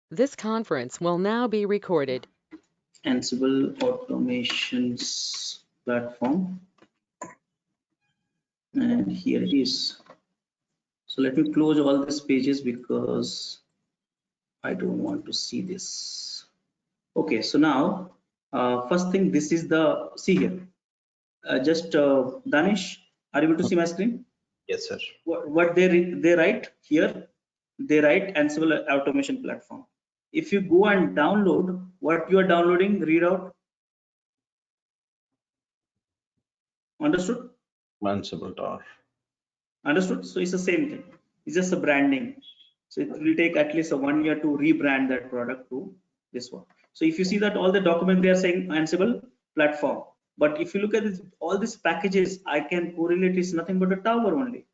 This conference will now be recorded. Ansible automations platform, and here it is. So let me close all these pages because I don't want to see this. Okay, so now first thing, this is the, see here, Danish, are you able to see my screen? Yes, sir. What they write here, they write Ansible automation platform. If you go and download, what you are downloading, read out. Understood? Ansible tower. Understood? So it's the same thing. It's just a branding. So it will take at least 1 year to rebrand that product to this one. So if you see that all the document they are saying Ansible platform, but if you look at this, all these packages, I can correlate is nothing but a tower only.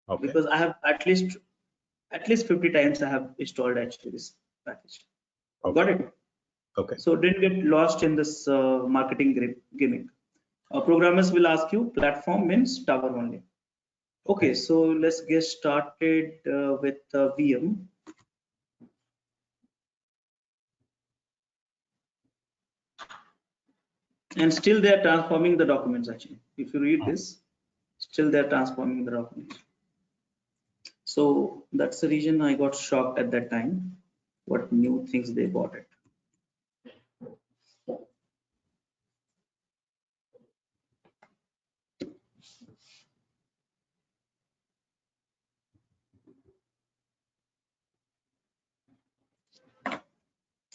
Okay. Because I have at least 50 times I have installed actually this package. Okay. Got it? Okay. So don't get lost in this marketing gimmick. Programmers will ask you platform means tower only. Okay, so let's get started with VM. And still they are transforming the documents actually. If you read this, still they're transforming the documents. So that's the reason I got shocked at that time, what new things they got it.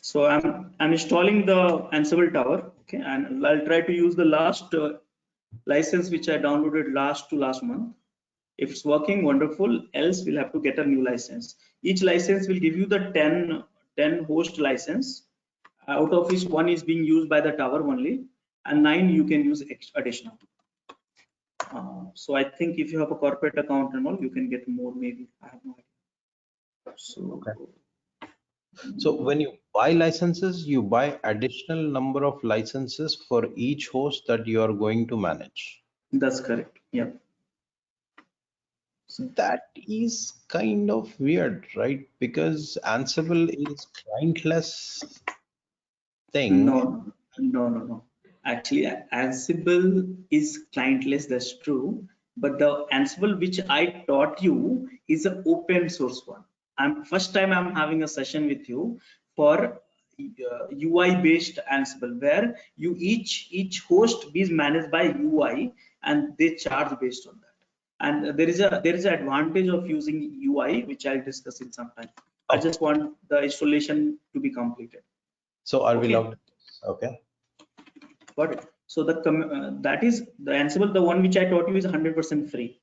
So I'm installing the Ansible tower, okay, and I'll try to use the last license which I downloaded last month. If it's working, wonderful. Else we'll have to get a new license. Each license will give you the 10 host license, out of which 1 is being used by the tower only, and 9 you can use additional. So I think if you have a corporate account and all, you can get more. Maybe I have no idea. So. Okay. So when you buy licenses, you buy additional number of licenses for each host that you are going to manage. That's correct. Yeah. So that is kind of weird, right? Because Ansible is clientless thing. No. Actually, Ansible is clientless. That's true. But the Ansible which I taught you is an open source one. First time I'm having a session with you for UI based Ansible, where you each host is managed by UI and they charge based on that. And there is an advantage of using UI which I'll discuss in some time. I just want the installation to be completed. So are we logged? Okay. Got it. So that is the Ansible, the one which I taught you is 100% free.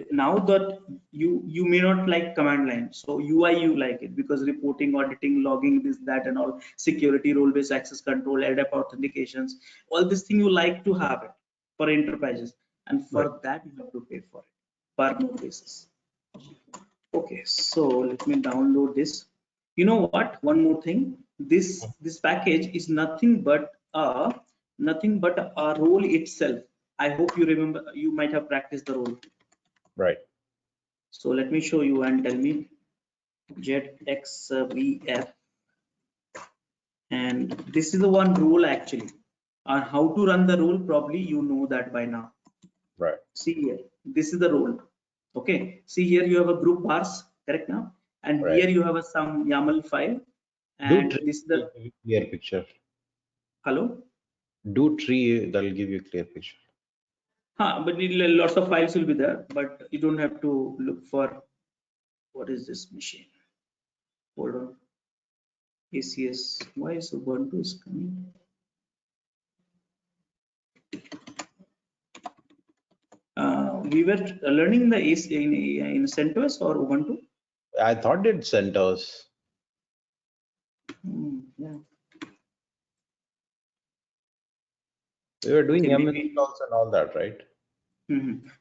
Now that you may not like command line, so UI you like it because reporting, auditing, logging, this, that, and all, security, role-based access control, ADAP authentications, all this thing you like to have it for enterprises, and for that you have to pay for it per node basis. Okay, so let me download this. You know what? One more thing. This package is nothing but a role itself. I hope you remember. You might have practiced the role. Right. So let me show you and tell me JXVF, and this is the one role actually. And how to run the role? Probably you know that by now. Right. See here. This is the role. Okay. See here you have a group bars. Correct now. And Right. Here you have some YAML file. And this is the clear picture. Hello. Do tree, that'll give you a clear picture. But lots of files will be there, but you don't have to look for what is this machine. Hold on. ACS. Why is Ubuntu is coming? We were learning the AC in CentOS or Ubuntu. I thought it CentOS. Yeah. We were doing YAML installs and all that, right?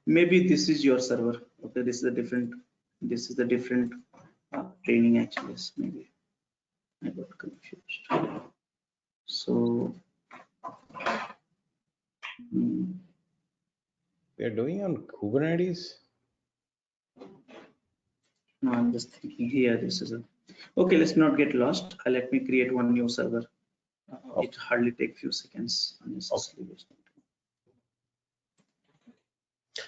Maybe this is your server. Okay, this is a different. This is the different training actually. Maybe I got confused. So we are doing on Kubernetes. no, I'm just thinking here. This is a Okay, let's not get lost. Let me create one new server. Okay. It hardly take few seconds unnecessarily.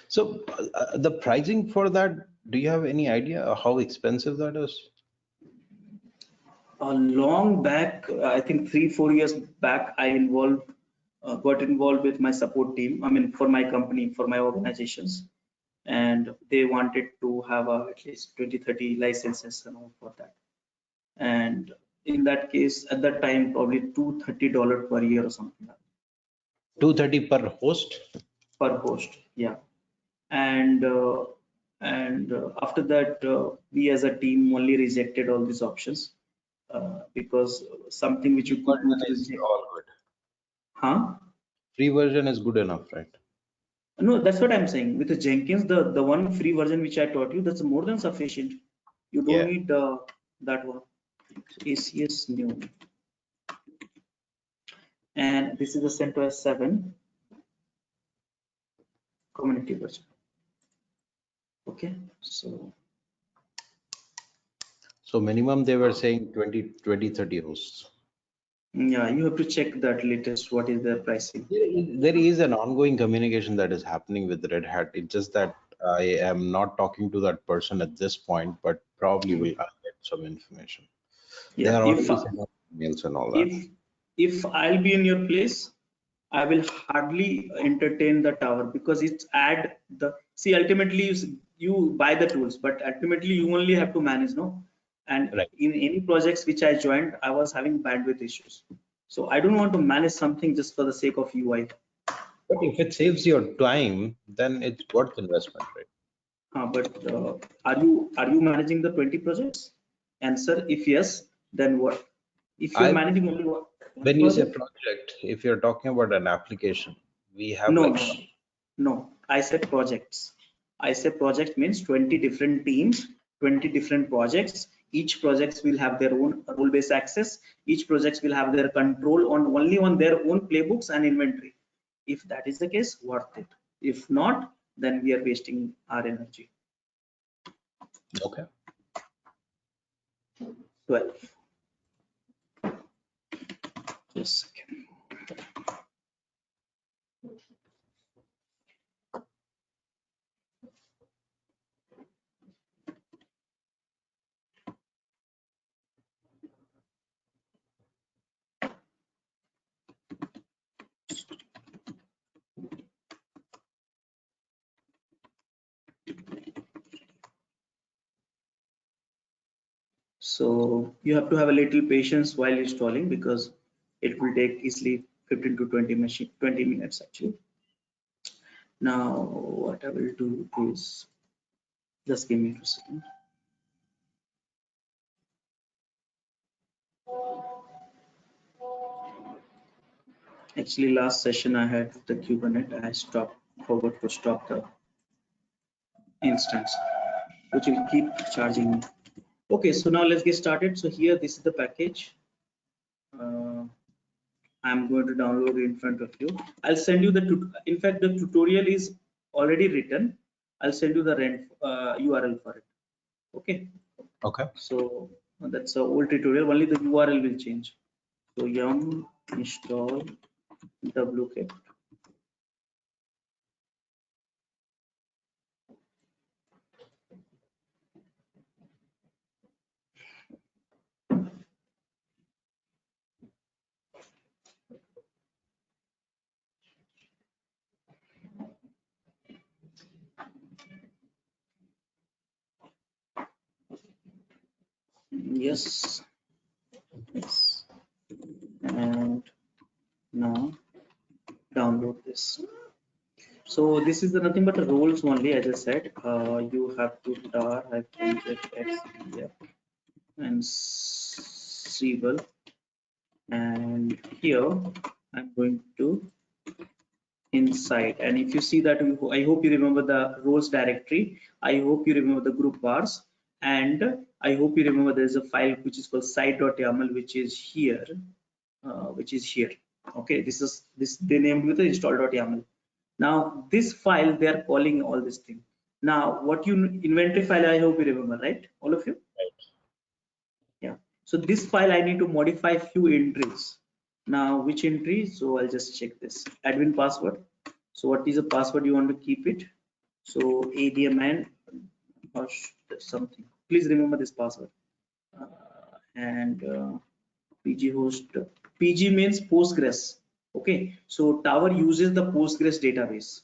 So the pricing for that, do you have any idea how expensive that is? Long back, I think 3-4 years back, I got involved with my support team. I mean, for my company, for my organizations, and they wanted to have at least 20-30 licenses and all for that. And in that case, at that time, probably $230 per year or something like that. $230 per host? Per host, yeah. And after that, we as a team only rejected all these options because something which you could do through All good. huh? Free version is good enough, right? No, that's what I'm saying. With the Jenkins, the one free version which I taught you, that's more than sufficient. You don't need that one. ACS new, and this is the CentOS 7 community version. Okay, so minimum they were saying 20-30 hosts. yeah, you have to check that latest what is their pricing. There is an ongoing communication that is happening with Red Hat. It's just that I am not talking to that person at this point, but probably will get some information. They Yeah, are already sending emails and all that. if I'll be in your place, I will hardly entertain the tower because it's ultimately you buy the tools, but ultimately you only have to manage, no? And Right. in any projects which I joined, I was having bandwidth issues. So I don't want to manage something just for the sake of UI. But if it saves your time, then it's worth investment, right? But are you managing the 20 projects? Answer, if yes, then what? If you're managing only one When you say project? project, if you're talking about an application, we have No, like no. I said projects. I said project means 20 different teams, 20 different projects. Each projects will have their own role-based access. Each projects will have their control on only on their own playbooks and inventory. If that is the case, worth it. If not, then we are wasting our energy. okay. 12. Just a second. So you have to have a little patience while installing because it will take easily 15 to 20 minutes actually. Now what I will do is just give me a second. Actually, last session I had the Kubernetes, I forgot to stop the instance, which will keep charging me. Okay, so now let's get started. So here, this is the package. I'm going to download it in front of you. I'll send you in fact, the tutorial is already written. I'll send you the URL for it. Okay. Okay. So that's an old tutorial. Only the URL will change. So yum install wget. Yes. And now download this. So this is nothing but the roles only, as I said. You have to tar -xdf and Ansible, and here I'm going to inside. And if you see that, I hope you remember the roles directory. I hope you remember the group bars, and I hope you remember there's a file which is called site.yaml, which is here. Okay, this they named with the install.yaml. Now this file they are calling all this thing. Now what you inventory file, I hope you remember, right? All of you. So this file I need to modify few entries. Now which entry? So I'll just check this admin password. So what is the password you want to keep it? So admin or something. Please remember this password. And PG host. PG means Postgres. Okay. So tower uses the Postgres database.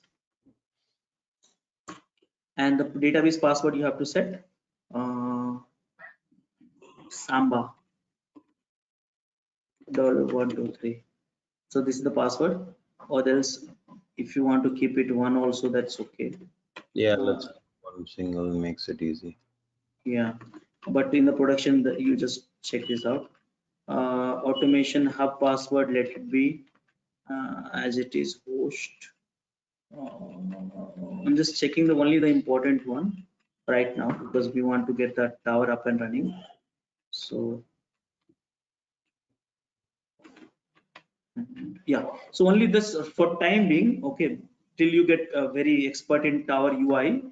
And the database password you have to set Samba $123. So this is the password, or else if you want to keep it one also, that's okay. Yeah, let's one single makes it easy. Yeah, but in the production you just check this out. Automation hub password, let it be as it is host. I'm just checking the only the important one right now because we want to get that tower up and running. So yeah, so only this for time being, okay, till you get very expert in tower UI,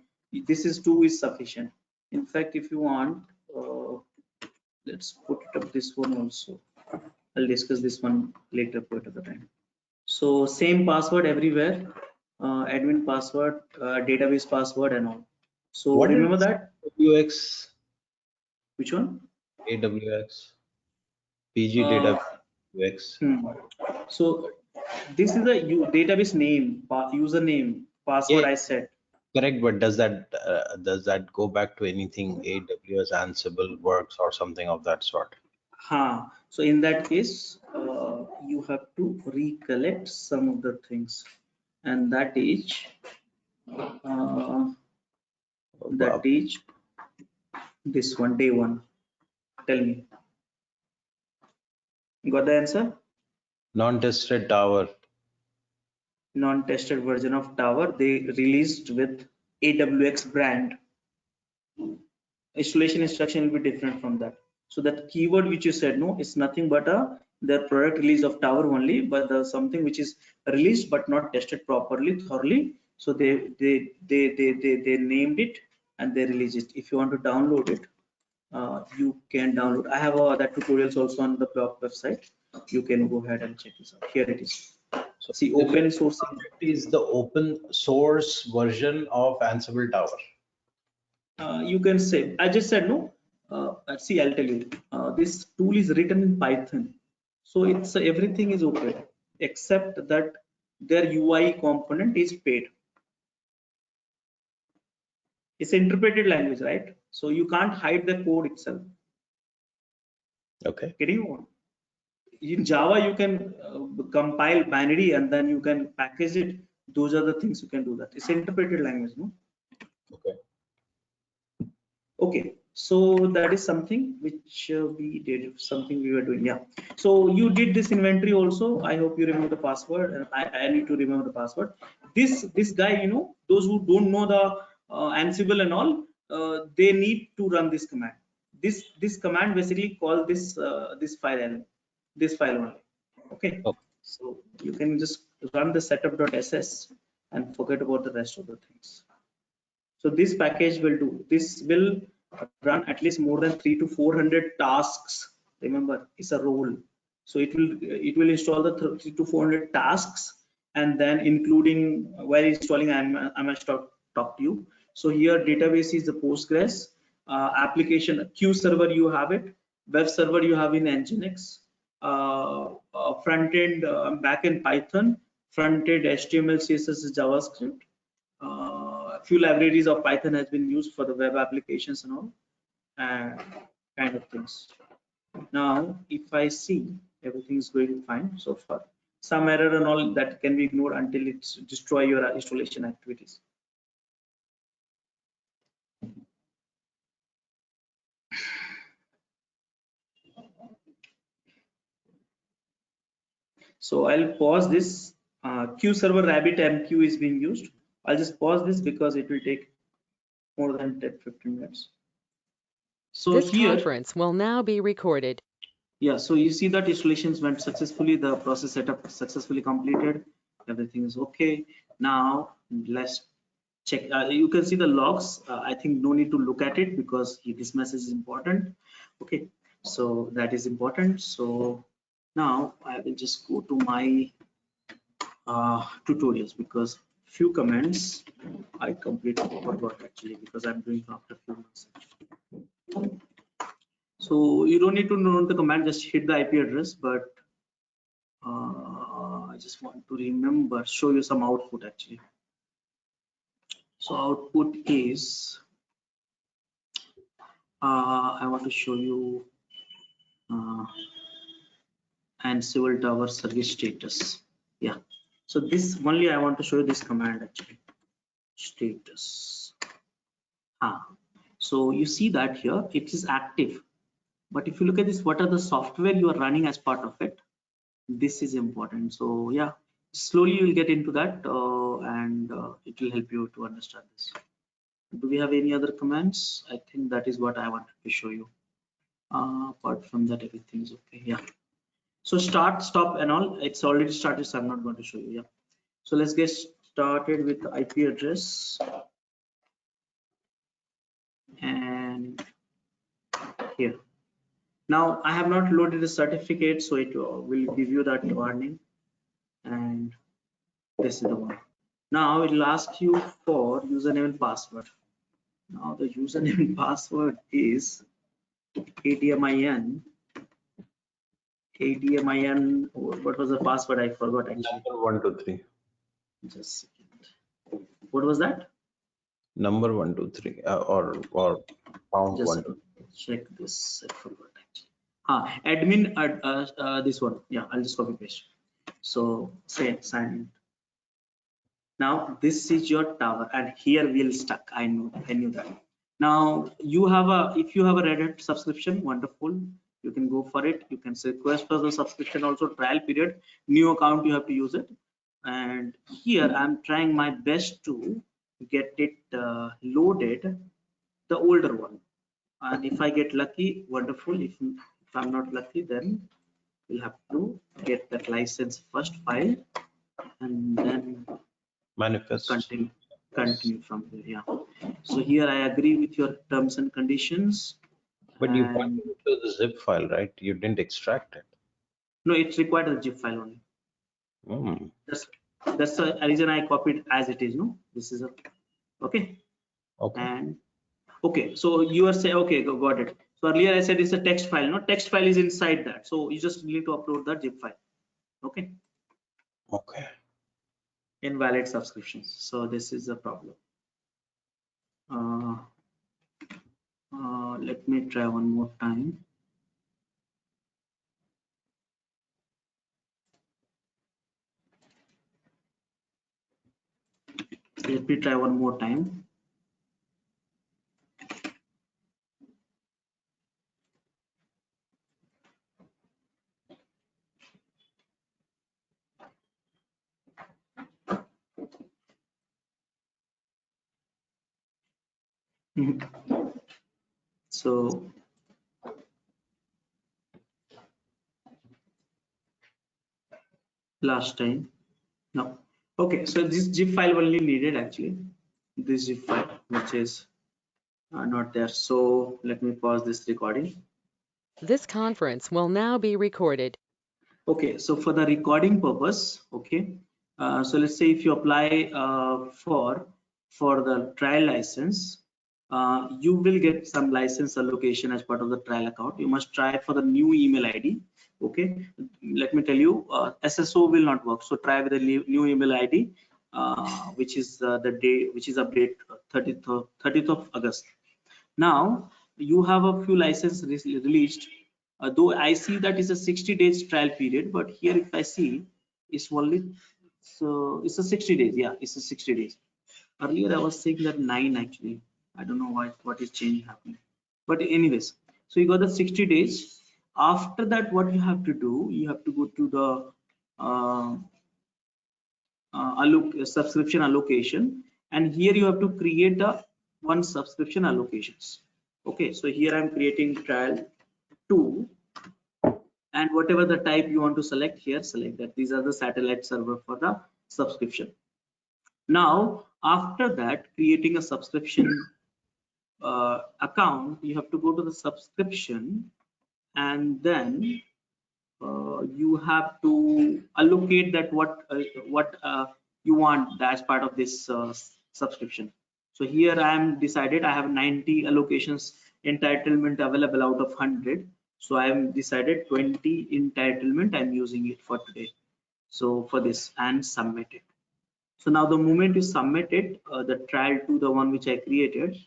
this is 2 is sufficient. In fact, if you want, let's put it up this one also. I'll discuss this one later point of the time. So same password everywhere, admin password, database password and all. So What remember is that. AWX? Which one? AWX. PG Uh, database. So this is the database name, username, password Yeah, I said. correct. But does that go back to anything AWS Ansible works or something of that sort? So in that case, you have to recollect some of the things, and that is this one, day one. Tell me, you got the answer? Non-tested tower. Non-tested version of Tower they released with AWX brand. Installation instruction will be different from that. So that keyword which you said, no, it's nothing but the product release of Tower only, but the something which is released but not tested properly, thoroughly. So they named it and they released it. If you want to download it, you can download. I have that tutorials also on the website. You can go ahead and check this out. Here it is. So See, open source is the open source version of Ansible Tower. you can say, I just said no. See, I'll tell you. This tool is written in Python, so it's everything is okay except that their UI component is paid. It's interpreted language, right? So you can't hide the code itself. Okay. Getting on? In Java, you can compile binary and then you can package it. Those are the things you can do that. It's interpreted language, no? Okay. Okay, so that is something which we did, something we were doing. Yeah, so you did this inventory also. I hope you remember the password, and I need to remember the password. This guy, those who don't know the Ansible and all, they need to run this command. This command basically call this file only. Okay, so you can just run the setup.ss and forget about the rest of the things. So this package will do. This will run at least more than 300 to 400 tasks. Remember, it's a role. So it will install the 300 to 400 tasks, and then including while installing, I must talk to you. So here database is the Postgres, application Q server you have it, web server you have in Nginx, front end back in Python, front end HTML, CSS, JavaScript. Few libraries of Python has been used for the web applications and all, and kind of things. Now, if I see everything is going fine so far, some error and all that can be ignored until it's destroy your installation activities. So I'll pause this. Q server rabbit MQ is being used. I'll just pause this because it will take more than 10-15 minutes. So This here, conference will now be recorded. yeah, so you see that installations went successfully, the process setup successfully completed, everything is okay. Now let's check. You can see the logs. I think no need to look at it because this message is important. Okay, So that is important. So now I will just go to my tutorials, because few comments I completely forgot actually, because I'm doing after few months. So you don't need to know the command, just hit the IP address, but I just want to remember, show you some output actually. So output is, I want to show you Ansible tower service status. Yeah. So this only I want to show you this command actually, status. So you see that here it is active. But if you look at this, what are the software you are running as part of it? This is important. So yeah, slowly you will get into that and it will help you to understand this. Do we have any other commands? I think that is what I wanted to show you. Apart from that, everything is okay. Yeah. So start, stop and all, it's already started, so I'm not going to show you. Yeah. So let's get started with the IP address. And here. Now I have not loaded the certificate, so it will give you that warning. And this is the one. Now it will ask you for username and password. Now the username and password is ADMIN. What was the password? I forgot actually. Number 123. Just a second. What was that? Number 123 or pound Just 123. check this. I forgot actually. Admin this one. Yeah, I'll just copy paste. So say sign in. Now this is your tower, and here we'll stuck. I knew that. Now you have if you have a Red Hat subscription, wonderful. You can go for it. You can request for the subscription also, trial period. New account you have to use it. And here I'm trying my best to get it loaded, the older one. And if I get lucky, wonderful. If I'm not lucky, then we'll have to get that license first file and then Manifest. continue from here. Yeah. So here I agree with your terms and conditions. But you pointed to the zip file, right? You didn't extract it. No, it's required as zip file only. That's the reason I copied as it is. No, this is a okay. Okay. And okay, so you are saying okay, got it. So earlier I said it's a text file. No, text file is inside that. So you just need to upload the zip file. Okay. Okay. Invalid subscriptions. So this is a problem. Let me try one more time. Let me try one more time. So last time. No. Okay, so this zip file only needed actually. This zip file, which is not there. So let me pause this recording. This conference will now be recorded. Okay, so for the recording purpose, okay. So let's say if you apply for the trial license, you will get some license allocation as part of the trial account. You must try for the new email ID. Okay, let me tell you, SSO will not work. So try with the new email ID, which is the day, which is update 30th of August. Now you have a few licenses released. Though I see that is a 60 days trial period, but here if I see it's only, so it's a 60 days. Yeah, it's a 60 days. Earlier I was saying that 9 actually. I don't know what is change happening. But anyways, so you got the 60 days. After that, what you have to do, you have to go to the subscription allocation, and here you have to create a one subscription allocations. Okay, so here I'm creating trial 2, and whatever the type you want to select here, select that. These are the satellite server for the subscription. Now after that, creating a subscription account, you have to go to the subscription and then you have to allocate that what you want as part of this subscription. So here I am decided I have 90 allocations entitlement available out of 100. So I am decided 20 entitlement I'm using it for today. So for this and submit it. So now the moment you submit it, the trial to the one which I created,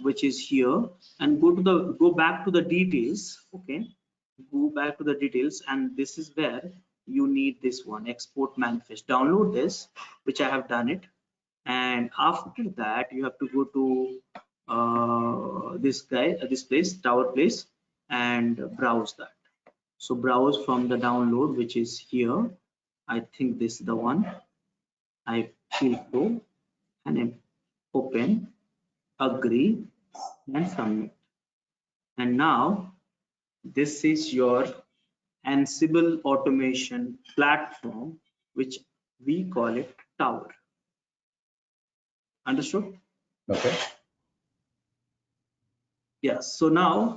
which is here, and go back to the details. Okay, go back to the details, and this is where you need this one, export manifest. Download this, which I have done it, and after that you have to go to this place, tower place, and browse that. So browse from the download, which is here. I think this is the one. I click go and then open, agree, and submit. And now this is your Ansible automation platform, which we call it Tower. Understood? Okay. Yes. So now